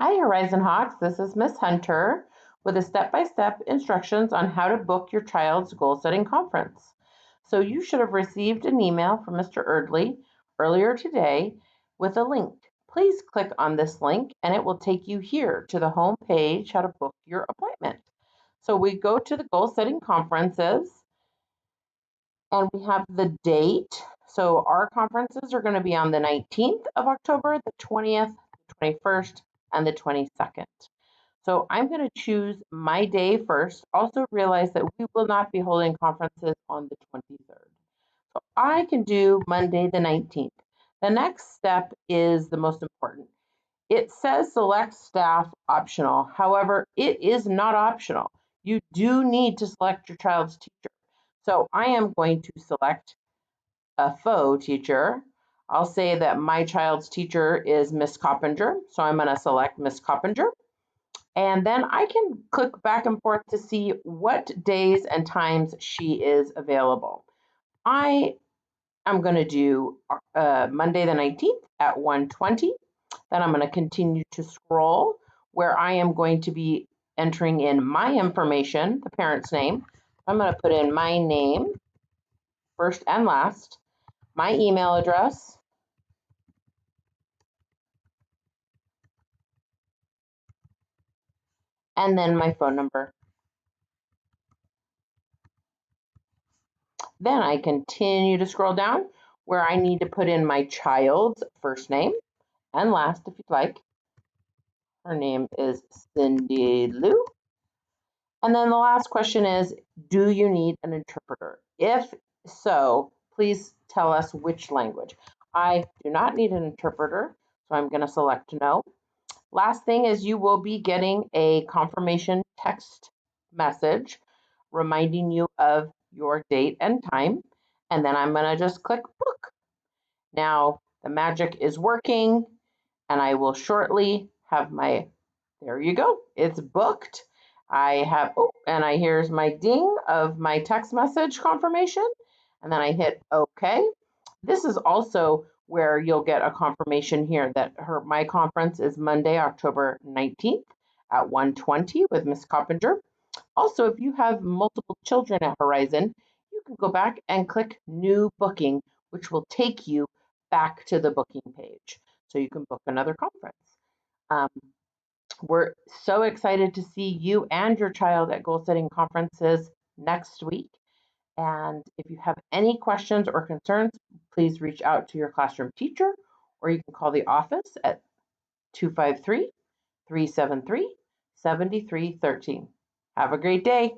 Hi, Horizon Hawks. This is Miss Hunter with a step-by-step instructions on how to book your child's goal-setting conference. So you should have received an email from Mr. Erdley earlier today with a link. Please click on this link and it will take you here to the home page, how to book your appointment. So we go to the goal-setting conferences and we have the date. So our conferences are going to be on the 19th of October, the 20th, the 21st, and the 22nd. So I'm going to choose my day first. Also realize that we will not be holding conferences on the 23rd. So I can do Monday the 19th. The next step is the most important. It says select staff optional. However, it is not optional. You do need to select your child's teacher. So I am going to select a faux teacher. I'll say that my child's teacher is Miss Coppinger. So I'm going to select Miss Coppinger. And then I can click back and forth to see what days and times she is available. I am going to do Monday the 19th at 1:20. Then I'm going to continue to scroll where I am going to be entering in my information, the parent's name. I'm going to put in my name, first and last, my email address, and then my phone number. Then I continue to scroll down where I need to put in my child's first name and last if you'd like. Her name is Cindy Lou. And then the last question is, do you need an interpreter? If so, please tell us which language. I do not need an interpreter, so I'm going to select no. Last thing is you will be getting a confirmation text message reminding you of your date and time. And then I'm going to just click book. Now the magic is working and I will shortly have there you go, it's booked. I have, and here's my ding of my text message confirmation. And then I hit OK. This is also where you'll get a confirmation here that my conference is Monday, October 19th at 1:20 with Miss Coppinger. Also, if you have multiple children at Horizon, you can go back and click New Booking, which will take you back to the booking page. So you can book another conference. Um, we're so excited to see you and your child at goal setting conferences next week. And if you have any questions or concerns, please reach out to your classroom teacher, or you can call the office at 253 373 7313. Have a great day.